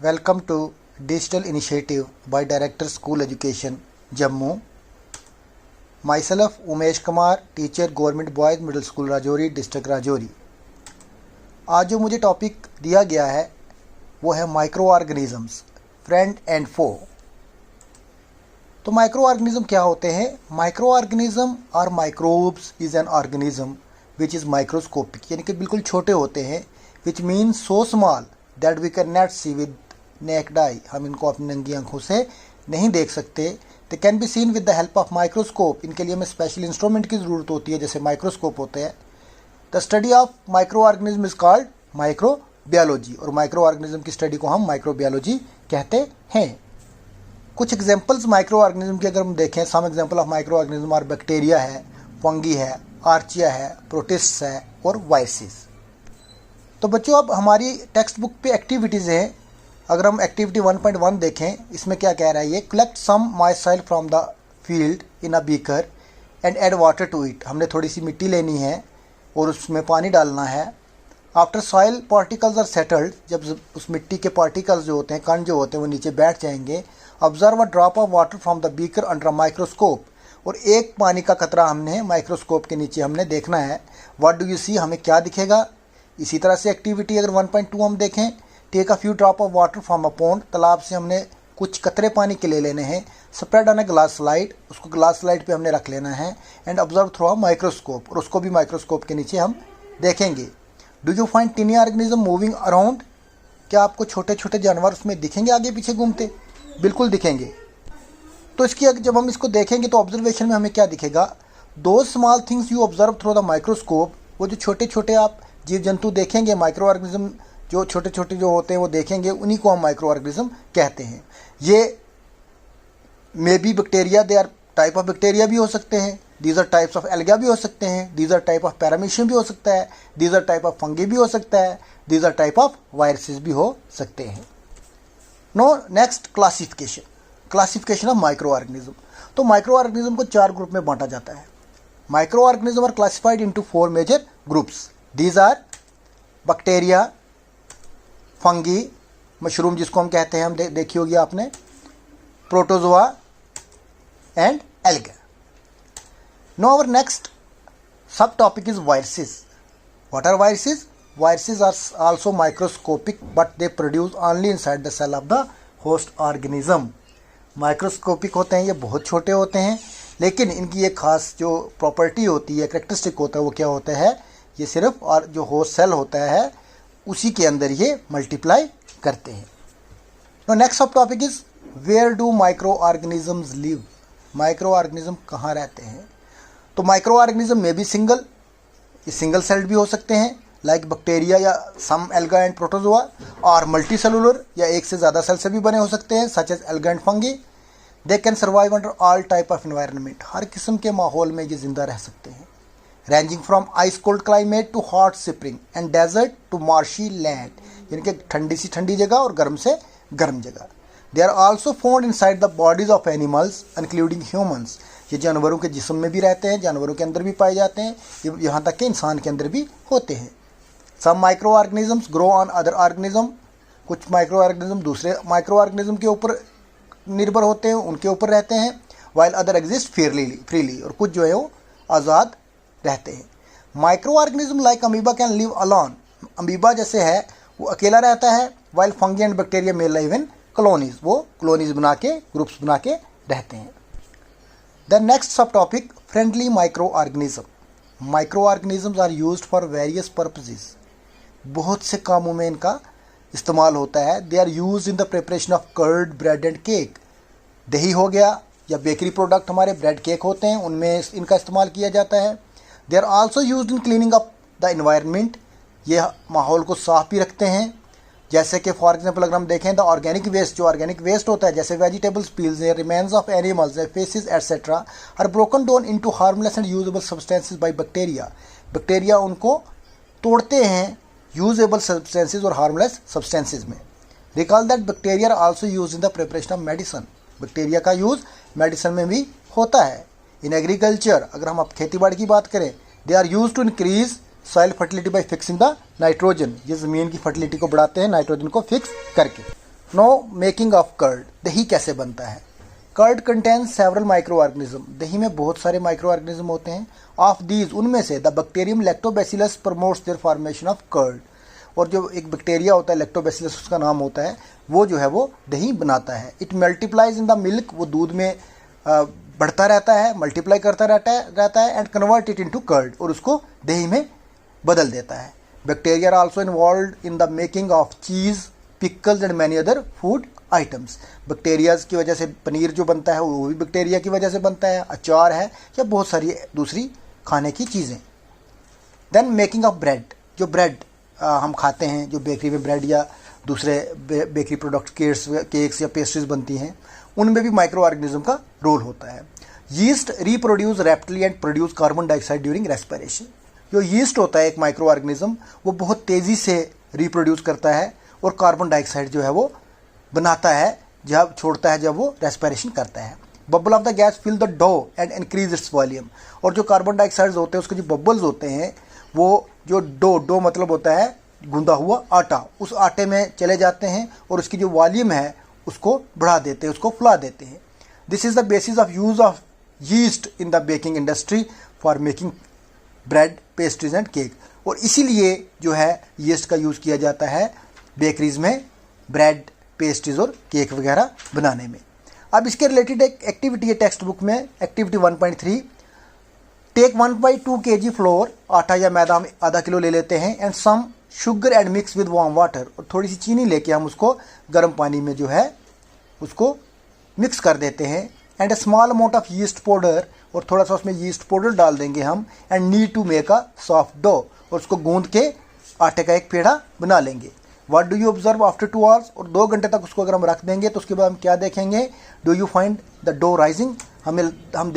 Welcome to Digital Initiative by Director School Education, Jammu. Myself Umesh Kumar, Teacher Government Boys Middle School Rajouri, district Rajouri. आज जो मुझे topic दिया गया है वो है microorganisms, friend and foe. तो माइक्रो ऑर्गेनिज्म क्या होते हैं? माइक्रो ऑर्गेनिज्म और microbes is an organism which is microscopic, यानी कि बिल्कुल छोटे होते हैं। Which means so small that we can not see with naked eye, हम इनको अपनी नंगी आंखों से नहीं देख सकते। They can be seen with the help of microscope, इनके लिए हमें स्पेशल इंस्ट्रूमेंट की ज़रूरत होती है जैसे माइक्रोस्कोप होते हैं। The study of micro organism is called microbiology, और माइक्रो ऑर्गेनिज्म की स्टडी को हम माइक्रोबायोलॉजी कहते हैं। कुछ एग्जांपल्स माइक्रो ऑर्गेनिज्म के अगर हम देखें, some example of micro organism और बैक्टीरिया है, फंगी है, आर्चिया है, प्रोटिस्ट है और वायरसेस। तो बच्चों अब हमारी टेक्स्ट बुक पे एक्टिविटीज़ हैं। अगर हम एक्टिविटी 1.1 देखें, इसमें क्या कह रहा है ये? Collect some moist soil from the field in a beaker and add water to it. हमने थोड़ी सी मिट्टी लेनी है और उसमें पानी डालना है। After soil particles are settled, जब उस मिट्टी के पार्टिकल्स जो होते हैं, कण जो होते हैं, वो नीचे बैठ जाएंगे। Observe a drop of water from the beaker under a microscope, और एक पानी का कतरा हमने माइक्रोस्कोप के नीचे हमने देखना है। व्हाट डू यू सी, हमें क्या दिखेगा? इसी तरह से एक्टिविटी अगर 1.2 हम देखें, take a few drop of water from a pond, तालाब से हमने कुछ कतरे पानी के ले लेने हैं। Spread on a glass slide, उसको ग्लास स्लाइड पे हमने रख लेना है। And observe through a microscope, और उसको भी माइक्रोस्कोप के नीचे हम देखेंगे। Do you find टिनी organism moving around, क्या आपको छोटे छोटे जानवर उसमें दिखेंगे आगे पीछे घूमते? बिल्कुल दिखेंगे। तो इसकी जब हम इसको देखेंगे तो ऑब्जर्वेशन में हमें क्या दिखेगा? दो small things you observe through the microscope, वो जो छोटे छोटे आप जीव जंतु देखेंगे, माइक्रो ऑर्गेनिज्म जो छोटे छोटे जो होते हैं वो देखेंगे, उन्हीं को हम माइक्रो ऑर्गेनिज्म कहते हैं। ये maybe bacteria, they are type of bacteria भी हो सकते हैं, these are types of alga भी हो सकते हैं, these are type of paramecium भी हो सकता है, these are type of fungi भी हो सकता है, these are type of viruses भी हो सकते हैं। Now next classification, classification of micro organism. तो माइक्रो ऑर्गेनिज्म को 4 ग्रुप में बांटा जाता है। Micro organism are classified into 4 major groups. These are bacteria, fungi, mushroom जिसको हम कहते हैं, हम देखी होगी आपने, protozoa and algae. Now our next subtopic is viruses. What are viruses? Viruses are also microscopic, but they produce only inside the cell of the host organism. Microscopic होते हैं, ये बहुत छोटे होते हैं, लेकिन इनकी एक खास जो प्रॉपर्टी होती है, करेक्टरिस्टिक होता है, वो क्या होता है? ये सिर्फ और जो होस्ट सेल होता है उसी के अंदर ये मल्टीप्लाई करते हैं। तो next subtopic is where do microorganisms live. Microorganism कहाँ रहते हैं? तो माइक्रो ऑर्गेनिज्म में भी सिंगल, ये सिंगल सेल्ड भी हो सकते हैं लाइक बैक्टीरिया या सम एल्गा एंड प्रोटोजोआ, और मल्टी सेलुलर या एक से ज़्यादा सेल से भी बने हो सकते हैं such as algae and fungi. They can survive under all type of environment, हर किस्म के माहौल में ये जिंदा रह सकते हैं। Ranging from ice cold climate to hot spring and desert to marshy land, यानी कि ठंडी सी ठंडी जगह और गर्म से गर्म जगह। They are also found inside the bodies of animals including humans, ये जानवरों के जिस्म में भी रहते हैं, जानवरों के अंदर भी पाए जाते हैं, यहाँ तक कि इंसान के अंदर भी होते हैं। Some microorganisms grow on other organism, कुछ माइक्रो ऑर्गेनिज्म दूसरे माइक्रो ऑर्गेनिज्म के ऊपर निर्भर होते हैं, उनके ऊपर रहते हैं। वाइल अदर एग्जिस्ट फ्रीली, और कुछ जो है वो आज़ाद रहते हैं। Microorganism like amoeba can live alone, amoeba जैसे है वो अकेला रहता है। While fungi and bacteria may live in colonies, वो कॉलोनीज बना के, ग्रुप्स बना के रहते हैं। The next subtopic friendly microorganism. Microorganisms are used for various purposes, बहुत से कामों में इनका इस्तेमाल होता है। They are use in the preparation of curd, bread and cake. दही हो गया या बेकरी प्रोडक्ट हमारे ब्रेड केक होते हैं, उनमें इनका इस्तेमाल किया जाता है। They are also use in cleaning up the environment, ये माहौल को साफ भी रखते हैं। जैसे कि फॉर एग्जांपल अगर हम देखें द ऑर्गेनिक वेस्ट, जो ऑर्गेनिक वेस्ट होता है जैसे vegetables peels, remains of animals, faeces etcetera are broken down into harmless and usable substances by bacteria. Bacteria उनको तोड़ते हैं यूजेबल सब्सटेंसेस और हार्मलेस सब्सटेंसेस में। Recall that bacteria are also use in the preparation of medicine, bacteria का use medicine में भी होता है। इन एग्रीकल्चर, अगर हम अब खेती बाड़ी की बात करें, they are use to increase soil fertility by fixing the nitrogen, ये ज़मीन की फर्टिलिटी को बढ़ाते हैं नाइट्रोजन को फिक्स करके। नो मेकिंग ऑफ कर्ड, दही कैसे बनता है। Curd contains several microorganism, दही में बहुत सारे माइक्रो ऑर्गेनिज्म होते हैं। ऑफ दीज, उनमें से the bacterium lactobacillus promotes their formation of curd, और जो एक बैक्टीरिया होता है लैक्टोबैसिलस उसका नाम होता है, वो जो है वो दही बनाता है। It multiplies in the milk, वो दूध में बढ़ता रहता है, मल्टीप्लाई करता रहता है and convert it into curd, और उसको दही में बदल देता है। Bacteria are also involved in the making of cheese, pickles and many other food items. Bacterias की वजह से पनीर जो बनता है वो भी बैक्टीरिया की वजह से बनता है, अचार है या बहुत सारी दूसरी खाने की चीज़ें। देन मेकिंग ऑफ ब्रेड, जो ब्रेड हम खाते हैं, जो बेकरी में ब्रेड या दूसरे बेकरी प्रोडक्ट केक्स या पेस्ट्रीज बनती हैं, उनमें भी माइक्रो ऑर्गेनिज्म का रोल होता है। Yeast reproduce rapidly and produce carbon dioxide during respiration. जो यीस्ट होता है एक माइक्रो ऑर्गेनिज्म, वो बहुत तेज़ी से रिप्रोड्यूस करता है और कार्बन डाइऑक्साइड जो है वो बनाता है, जब छोड़ता है जब वो रेस्पिरेशन करता है। Bubble of the gas fill the dough and increase its volume, और जो कार्बन डाइऑक्साइड होते हैं उसके जो बबल्स होते हैं वो जो डो मतलब होता है गूंदा हुआ आटा, उस आटे में चले जाते हैं और उसकी जो वॉल्यूम है उसको बढ़ा देते हैं, उसको फुला देते हैं। This is the basis of use of yeast in the baking industry for making bread, pastries and cake, और इसीलिए जो है यीस्ट का यूज़ किया जाता है बेकरीज में ब्रेड, पेस्ट्रीज और केक वगैरह बनाने में। अब इसके रिलेटेड एक एक्टिविटी है टेक्स्ट बुक में, एक्टिविटी 1.3, टेक 1/2 kg फ्लोर, आटा या मैदा हम आधा किलो ले लेते हैं, and some sugar and mix with warm water, और थोड़ी सी चीनी लेके हम उसको गर्म पानी में जो है उसको मिक्स कर देते हैं, and a small amount of yeast powder, और थोड़ा सा उसमें यीस्ट पाउडर डाल देंगे हम, and need to make a soft dough, और उसको गूंद के आटे का एक पेड़ा बना लेंगे। What do you observe after 2 hours, और 2 घंटे तक उसको अगर हम रख देंगे तो उसके बाद हम क्या देखेंगे, do you find the dough rising, हम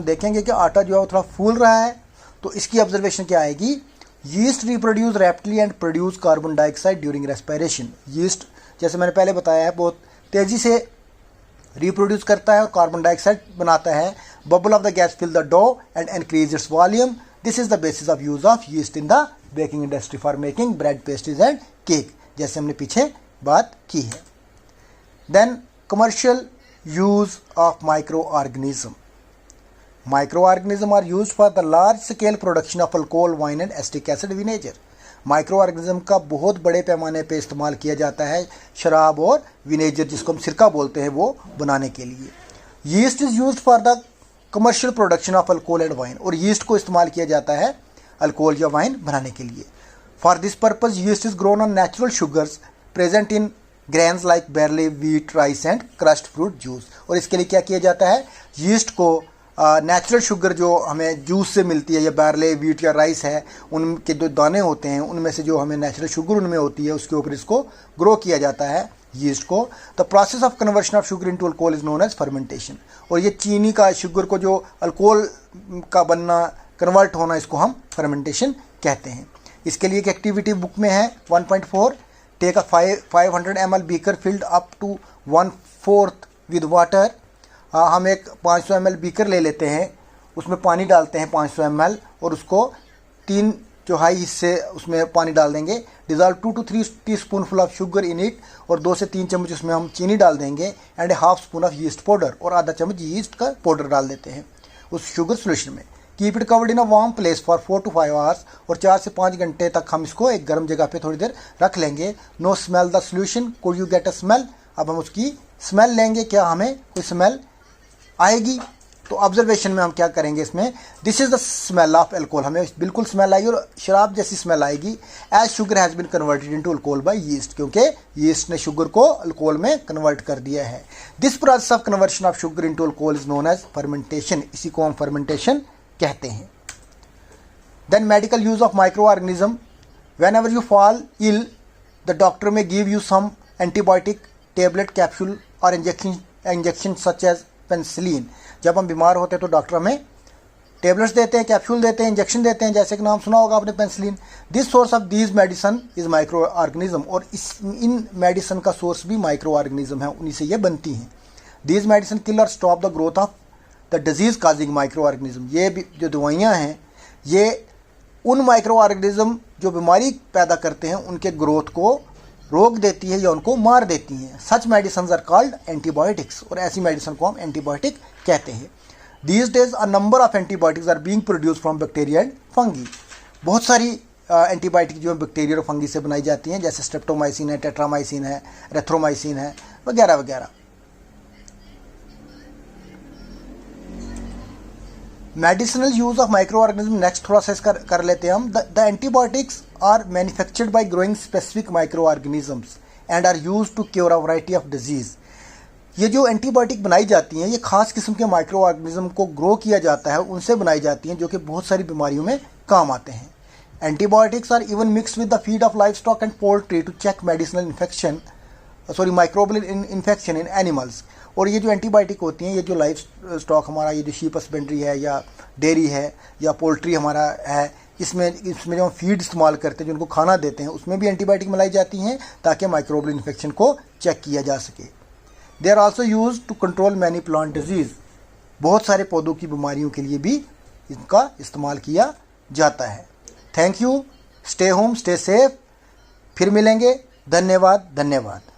देखेंगे कि आटा जो है वो थोड़ा फूल रहा है। तो इसकी ऑब्जर्वेशन क्या आएगी, yeast reproduce rapidly and produce carbon dioxide during respiration. Yeast जैसे मैंने पहले बताया है बहुत तेज़ी से रिप्रोड्यूस करता है और कार्बन डाइऑक्साइड बनाता है। Bubble of the gas fill the dough and increase its volume, this is the basis of use of yeast in the baking industry for making bread, pastries and cake, जैसे हमने पीछे बात की है। Then commercial use of micro organism. Microorganisms are used for the large scale production of alcohol, wine and acetic acid vinegar. Micro organism का बहुत बड़े पैमाने पे इस्तेमाल किया जाता है शराब और विनेगर, जिसको हम सिरका बोलते हैं, वो बनाने के लिए। Yeast is used for the commercial production of alcohol and wine, और यीस्ट को इस्तेमाल किया जाता है अल्कोहल या वाइन बनाने के लिए। For this purpose yeast is grown on natural sugars present in grains like barley, wheat, rice and crushed fruit juice, और इसके लिए क्या किया जाता है, यीस्ट को नेचुरल शुगर जो हमें जूस से मिलती है, या बैरले, वीट या राइस है, उनके जो दाने होते हैं उनमें से जो हमें नेचुरल शुगर उनमें होती है, उसके ऊपर इसको ग्रो किया जाता है यीस्ट को। The process of conversion of sugar into alcohol is known as fermentation, और ये चीनी का, शुगर को जो अल्कोहल का बनना, कन्वर्ट होना, इसको हम फर्मेंटेशन कहते हैं। इसके लिए एक एक्टिविटी बुक में है 1.4, take a 500 ml beaker filled up to 1/4 with water. हम एक 500 ml बीकर ले लेते हैं, उसमें पानी डालते हैं 500 ml, और उसको 3 चौथाई हिस्से उसमें पानी डाल देंगे। Dissolve 2 to 3 teaspoonful of sugar in it, और 2 से 3 चम्मच उसमें हम चीनी डाल देंगे, and ½ spoon of yeast powder, और आधा चम्मच यीस्ट का पाउडर डाल देते हैं उस शुगर सोल्यूशन में। Keep it covered in a warm place for 4 to 5 hours, और 4 से 5 घंटे तक हम इसको एक गर्म जगह पे थोड़ी देर रख लेंगे। Now smell the solution, could you get a smell, अब हम उसकी स्मेल लेंगे, क्या हमें कोई स्मेल आएगी। तो ऑब्जर्वेशन में हम क्या करेंगे इसमें, this is the smell of alcohol, हमें बिल्कुल स्मेल आएगी और शराब जैसी स्मेल आएगी। As sugar has been converted into alcohol by yeast, क्योंकि यीस्ट ने शुगर को अल्कोहल में कन्वर्ट कर दिया है। This process of conversion of sugar into alcohol is known as fermentation, इसी को हम फर्मेंटेशन कहते हैं। Then medical use of micro organism. Whenever you fall ill, the doctor में give you some antibiotic, tablet, capsule और injection such as penicillin. जब हम बीमार होते हैं तो डॉक्टर हमें टेबलेट्स देते हैं, कैप्सूल देते हैं, इंजेक्शन देते हैं, जैसे कि नाम सुना होगा आपने penicillin. This source of these medicine is micro organism, और इन मेडिसन का सोर्स भी माइक्रो ऑर्गेनिज्म है, उन्हीं से ये बनती हैं। दीज मेडिसन किल और stop the growth of the disease causing micro organism. ये भी जो दवाइयाँ हैं ये उन माइक्रो ऑर्गेनिज्म जो बीमारी पैदा करते हैं उनके ग्रोथ को रोक देती है या उनको मार देती हैं। Such medicine are called antibiotics, और ऐसी मेडिसिन को हम एंटीबायोटिक कहते हैं। These days a number of antibiotics are being produce from bacteria and fungi. बहुत सारी एंटीबायोटिक जो बैक्टीरिया और फंगी से बनाई जाती हैं, जैसे स्ट्रेप्टोमाइसिन है, टेट्रामाइसिन है, रेथ्रोमाइसिन है, वगैरह वगैरह। Medicinal use of micro organism next थोड़ा सा इसका कर लेते हैं हम। The antibiotics are manufactured by growing specific micro organisms and are use to cure a variety of disease. ये जो एंटीबायोटिक बनाई जाती हैं, ये खास किस्म के माइक्रो ऑर्गेनिज्म को ग्रो किया जाता है, उनसे बनाई जाती हैं, जो कि बहुत सारी बीमारियों में काम आते हैं। Antibiotics are even mix with the feed of livestock and poultry to check medicinal infection microbial infection in animals. और ये जो एंटीबायोटिक होती हैं, ये जो लाइफ स्टॉक हमारा, ये जो शीप हस्बेंड्री है या डेयरी है या पोल्ट्री हमारा है, इसमें जो हम फीड इस्तेमाल करते हैं, जो उनको खाना देते हैं, उसमें भी एंटीबायोटिक मिलाई जाती हैं ताकि माइक्रोबियल इन्फेक्शन को चेक किया जा सके। They are also use to control many plant disease. बहुत सारे पौधों की बीमारियों के लिए भी इनका इस्तेमाल किया जाता है। Thank you, stay home, stay safe. फिर मिलेंगे। धन्यवाद, धन्यवाद।